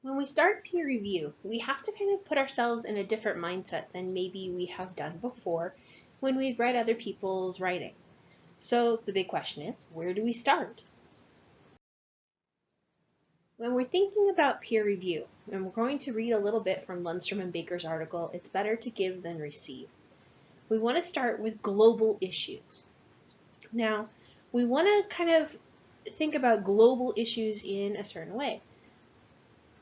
When we start peer review, we have to kind of put ourselves in a different mindset than maybe we have done before when we've read other people's writing. So the big question is, where do we start? When we're thinking about peer review, and we're going to read a little bit from Lundstrom and Baker's article, It's Better to Give Than Receive. We want to start with global issues. Now, we want to kind of think about global issues in a certain way.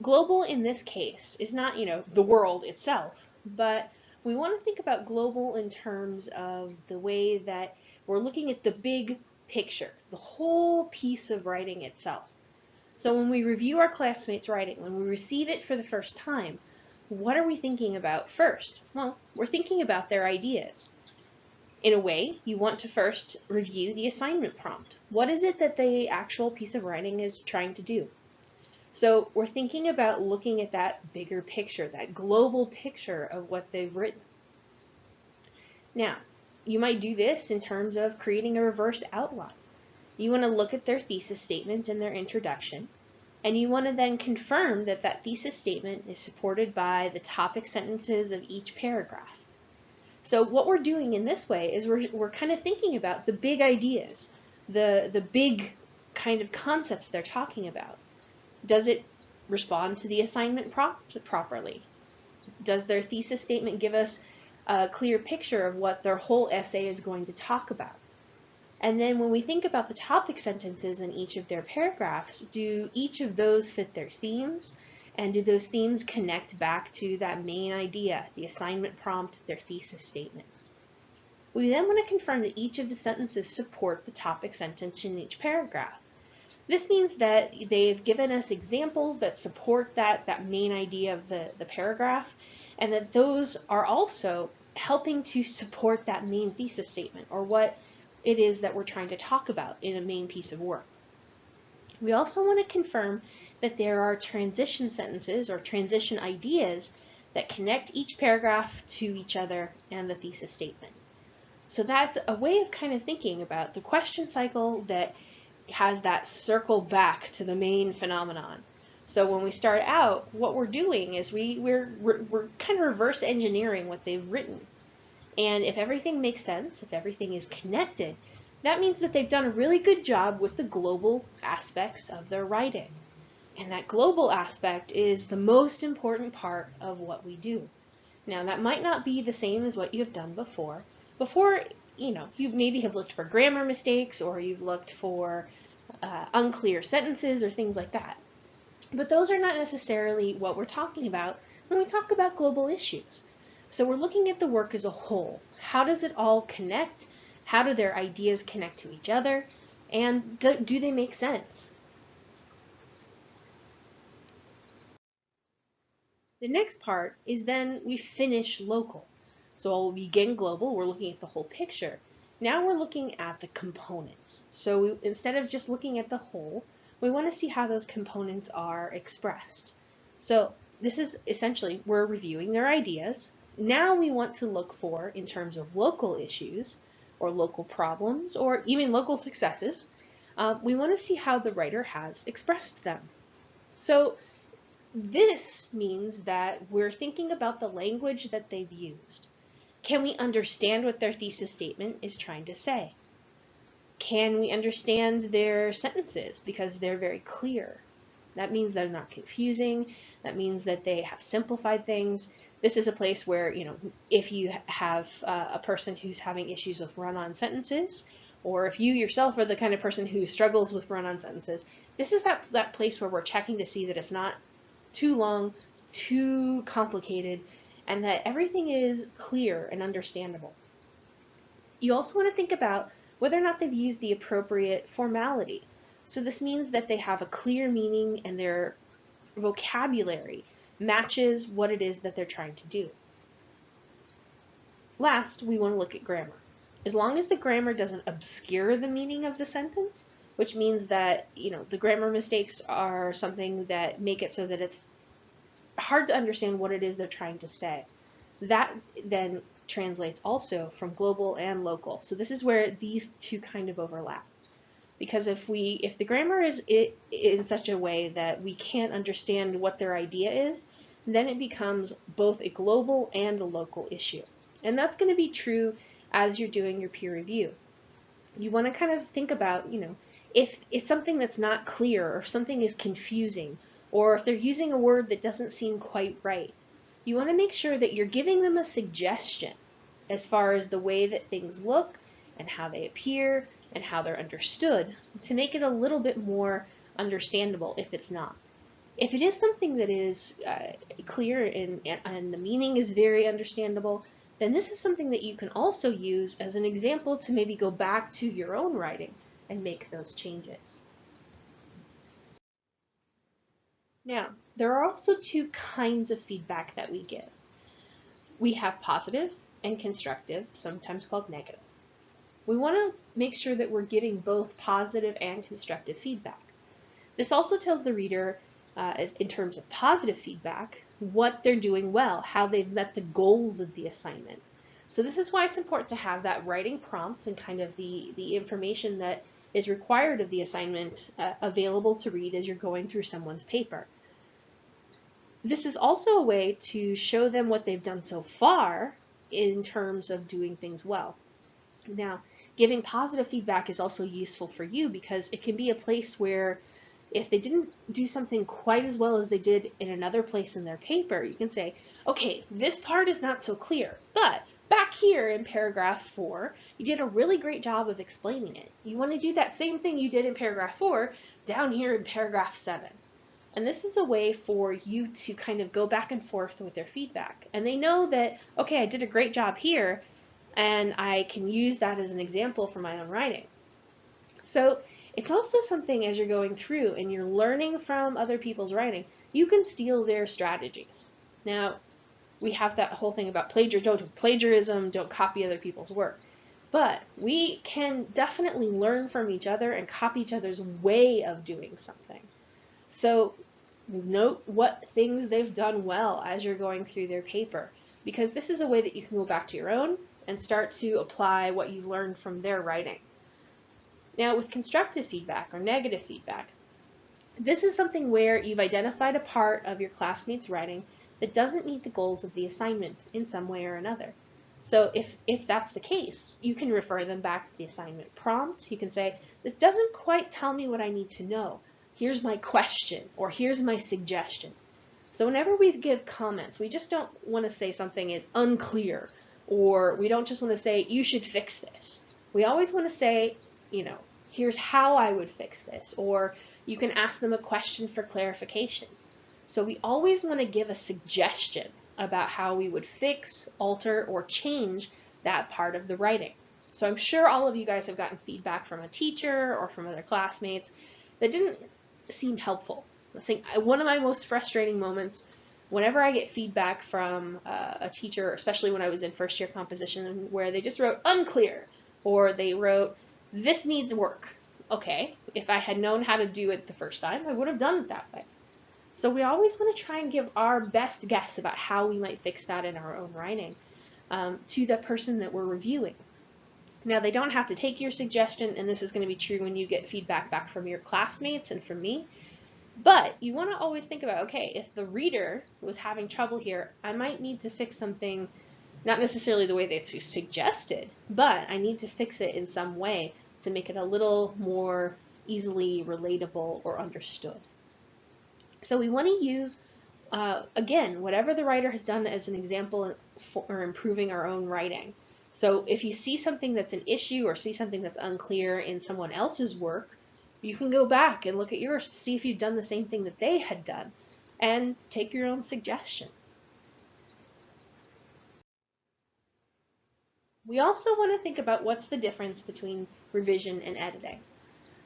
Global in this case is not, the world itself, but we want to think about global in terms of the way that we're looking at the big picture, the whole piece of writing itself. So when we review our classmates' writing, when we receive it for the first time, what are we thinking about first? Well, we're thinking about their ideas. In a way, you want to first review the assignment prompt. What is it that the actual piece of writing is trying to do? So we're thinking about looking at that bigger picture, that global picture of what they've written. Now, you might do this in terms of creating a reverse outline. You want to look at their thesis statement and their introduction, and you want to then confirm that that thesis statement is supported by the topic sentences of each paragraph. So what we're doing in this way is we're kind of thinking about the big ideas, the big kind of concepts they're talking about. Does it respond to the assignment prompt properly? Does their thesis statement give us a clear picture of what their whole essay is going to talk about? And then when we think about the topic sentences in each of their paragraphs, do each of those fit their themes? And do those themes connect back to that main idea, the assignment prompt, their thesis statement? We then want to confirm that each of the sentences support the topic sentence in each paragraph. This means that they've given us examples that support that main idea of the paragraph, and that those are also helping to support that main thesis statement, or what it is that we're trying to talk about in a main piece of work. We also want to confirm that there are transition sentences or transition ideas that connect each paragraph to each other and the thesis statement. So that's a way of kind of thinking about the question cycle that has that circle back to the main phenomenon. So when we start out, what we're doing is we're kind of reverse engineering what they've written. And if everything makes sense, if everything is connected, that means that they've done a really good job with the global aspects of their writing. And that global aspect is the most important part of what we do. Now, that might not be the same as what you have done before. Before, you maybe have looked for grammar mistakes, or you've looked for unclear sentences or things like that. But those are not necessarily what we're talking about when we talk about global issues. So we're looking at the work as a whole. How does it all connect? How do their ideas connect to each other? And do they make sense? The next part is then we finish local. So we'll begin global, we're looking at the whole picture. Now we're looking at the components. So instead of just looking at the whole, we want to see how those components are expressed. So this is essentially, we're reviewing their ideas. Now we want to look for, in terms of local issues, or local problems, or even local successes, we want to see how the writer has expressed them. So this means that we're thinking about the language that they've used. Can we understand what their thesis statement is trying to say? Can we understand their sentences because they're very clear? That means they're not confusing. That means that they have simplified things. This is a place where, if you have a person who's having issues with run-on sentences, or if you yourself are the kind of person who struggles with run-on sentences, this is that place where we're checking to see that it's not too long, too complicated, and that everything is clear and understandable. You also want to think about whether or not they've used the appropriate formality. So this means that they have a clear meaning and their vocabulary matches what it is that they're trying to do. Last, we want to look at grammar. As long as the grammar doesn't obscure the meaning of the sentence, which means that, the grammar mistakes are something that make it so that it's hard to understand what it is they're trying to say. That then translates also from global and local. So this is where these two kind of overlap. because if the grammar is in such a way that we can't understand what their idea is, then it becomes both a global and a local issue. And that's going to be true as you're doing your peer review. You want to kind of think about, if it's something that's not clear, or if something is confusing, or if they're using a word that doesn't seem quite right, you want to make sure that you're giving them a suggestion as far as the way that things look and how they appear and how they're understood, to make it a little bit more understandable if it's not. If it is something that is clear and the meaning is very understandable, then this is something that you can also use as an example to maybe go back to your own writing and make those changes. Now, there are also two kinds of feedback that we give. We have positive and constructive, sometimes called negative. We want to make sure that we're giving both positive and constructive feedback. This also tells the reader, in terms of positive feedback, what they're doing well, how they've met the goals of the assignment. So this is why it's important to have that writing prompt and kind of the information that is required of the assignment available to read as you're going through someone's paper. This is also a way to show them what they've done so far in terms of doing things well. Now, giving positive feedback is also useful for you because it can be a place where if they didn't do something quite as well as they did in another place in their paper, you can say, okay, this part is not so clear, but back here in paragraph 4, you did a really great job of explaining it. You want to do that same thing you did in paragraph 4 down here in paragraph 7. And this is a way for you to kind of go back and forth with their feedback. And they know that, okay, I did a great job here, and I can use that as an example for my own writing. So it's also something as you're going through and you're learning from other people's writing, you can steal their strategies. Now, we have that whole thing about plagiarism, don't copy other people's work. But we can definitely learn from each other and copy each other's way of doing something. So note what things they've done well as you're going through their paper, because this is a way that you can go back to your own and start to apply what you've learned from their writing. Now, with constructive feedback or negative feedback, this is something where you've identified a part of your classmate's writing that doesn't meet the goals of the assignment in some way or another. So if that's the case, you can refer them back to the assignment prompt. You can say, this doesn't quite tell me what I need to know. Here's my question, or here's my suggestion. So whenever we give comments, we just don't want to say something is unclear, or we don't just want to say, you should fix this. We always want to say, here's how I would fix this, or you can ask them a question for clarification. So we always want to give a suggestion about how we would fix, alter, or change that part of the writing. So I'm sure all of you guys have gotten feedback from a teacher or from other classmates that didn't seem helpful. I think one of my most frustrating moments whenever I get feedback from a teacher, especially when I was in first year composition, where they just wrote unclear, or they wrote this needs work. Okay, if I had known how to do it the first time, I would have done it that way. So we always want to try and give our best guess about how we might fix that in our own writing to the person that we're reviewing. Now, they don't have to take your suggestion, and this is going to be true when you get feedback back from your classmates and from me. But you want to always think about, okay, if the reader was having trouble here, I might need to fix something, not necessarily the way they suggested, but I need to fix it in some way to make it a little more easily relatable or understood. So we want to use, again, whatever the writer has done as an example for improving our own writing. So if you see something that's an issue or see something that's unclear in someone else's work, you can go back and look at yours to see if you've done the same thing that they had done and take your own suggestion. We also want to think about what's the difference between revision and editing.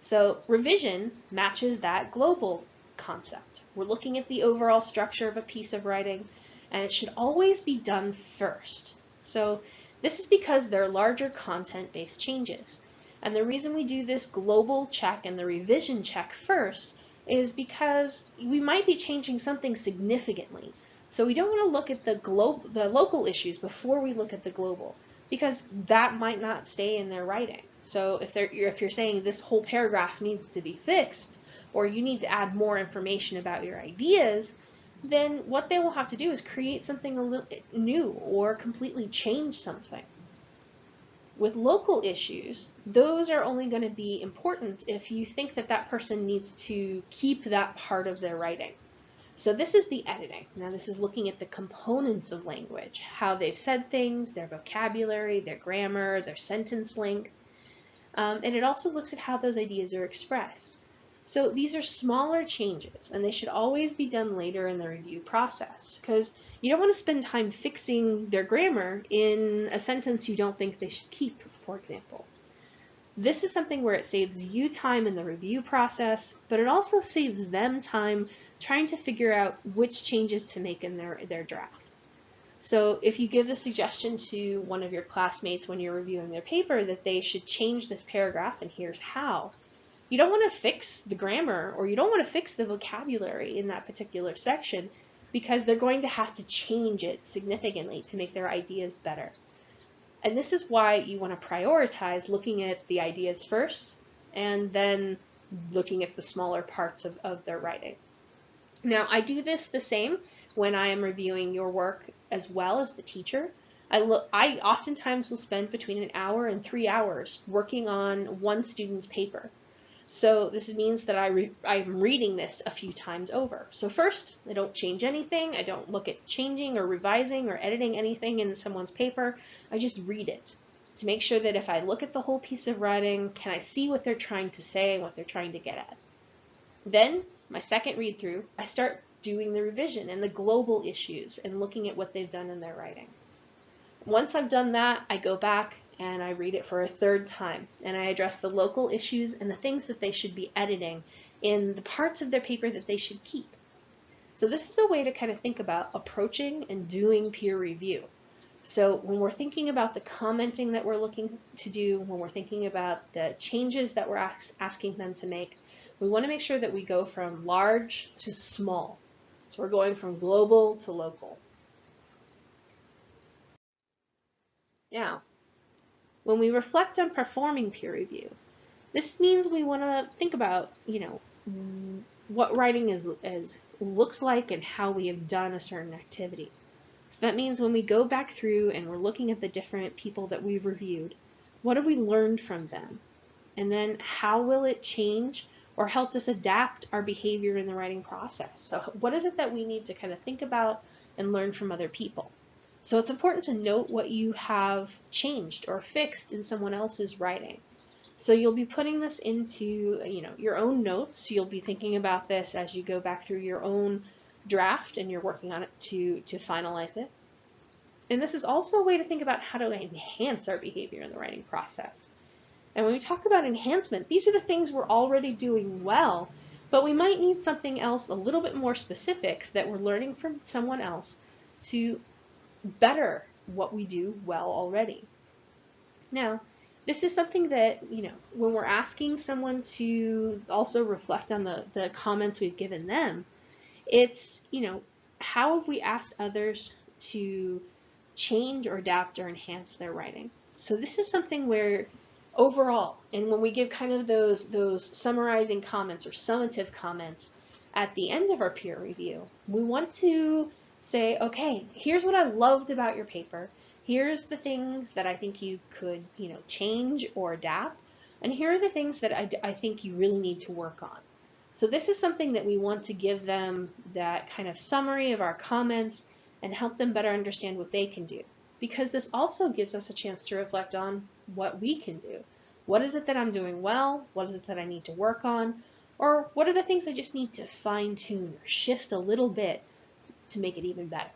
So revision matches that global concept. We're looking at the overall structure of a piece of writing, and it should always be done first. So this is because they're larger content-based changes. And the reason we do this global check and the revision check first is because we might be changing something significantly. So we don't want to look at the local issues before we look at the global, because that might not stay in their writing. So if you're saying this whole paragraph needs to be fixed, or you need to add more information about your ideas, then what they will have to do is create something a little new or completely change something. With local issues, those are only going to be important if you think that that person needs to keep that part of their writing. So this is the editing. Now this is looking at the components of language, how they've said things, their vocabulary, their grammar, their sentence length, and it also looks at how those ideas are expressed. So these are smaller changes, and they should always be done later in the review process, because you don't want to spend time fixing their grammar in a sentence you don't think they should keep, for example. This is something where it saves you time in the review process, but it also saves them time trying to figure out which changes to make in their draft. So if you give the suggestion to one of your classmates when you're reviewing their paper that they should change this paragraph and here's how, you don't want to fix the grammar or you don't want to fix the vocabulary in that particular section, because they're going to have to change it significantly to make their ideas better. And this is why you want to prioritize looking at the ideas first and then looking at the smaller parts of their writing. Now, I do this the same when I am reviewing your work as well as the teacher. I oftentimes will spend between an hour and 3 hours working on one student's paper. So this means that I'm reading this a few times over. So first, I don't change anything. I don't look at changing or revising or editing anything in someone's paper. I just read it to make sure that if I look at the whole piece of writing, can I see what they're trying to say and what they're trying to get at? Then, my second read through, I start doing the revision and the global issues and looking at what they've done in their writing. Once I've done that, I go back and I read it for a third time, and I address the local issues and the things that they should be editing in the parts of their paper that they should keep. So this is a way to kind of think about approaching and doing peer review. So when we're thinking about the commenting that we're looking to do, when we're thinking about the changes that we're asking them to make, we want to make sure that we go from large to small. So we're going from global to local. Now, when we reflect on performing peer review, this means we want to think about, what writing looks like and how we have done a certain activity. So that means when we go back through and we're looking at the different people that we've reviewed, what have we learned from them? And then how will it change or help us adapt our behavior in the writing process? So what is it that we need to kind of think about and learn from other people? So it's important to note what you have changed or fixed in someone else's writing. So you'll be putting this into, your own notes. You'll be thinking about this as you go back through your own draft and you're working on it to finalize it. And this is also a way to think about how to enhance our behavior in the writing process. And when we talk about enhancement, these are the things we're already doing well, but we might need something else a little bit more specific that we're learning from someone else to better what we do well already. Now, this is something that, when we're asking someone to also reflect on the comments we've given them, it's, how have we asked others to change or adapt or enhance their writing? So this is something where overall, and when we give kind of those summarizing comments or summative comments at the end of our peer review, we want to say, okay, here's what I loved about your paper. Here's the things that I think you could, change or adapt. And here are the things that I think you really need to work on. So this is something that we want to give them that kind of summary of our comments and help them better understand what they can do. Because this also gives us a chance to reflect on what we can do. What is it that I'm doing well? What is it that I need to work on? Or what are the things I just need to fine tune or shift a little bit to make it even better?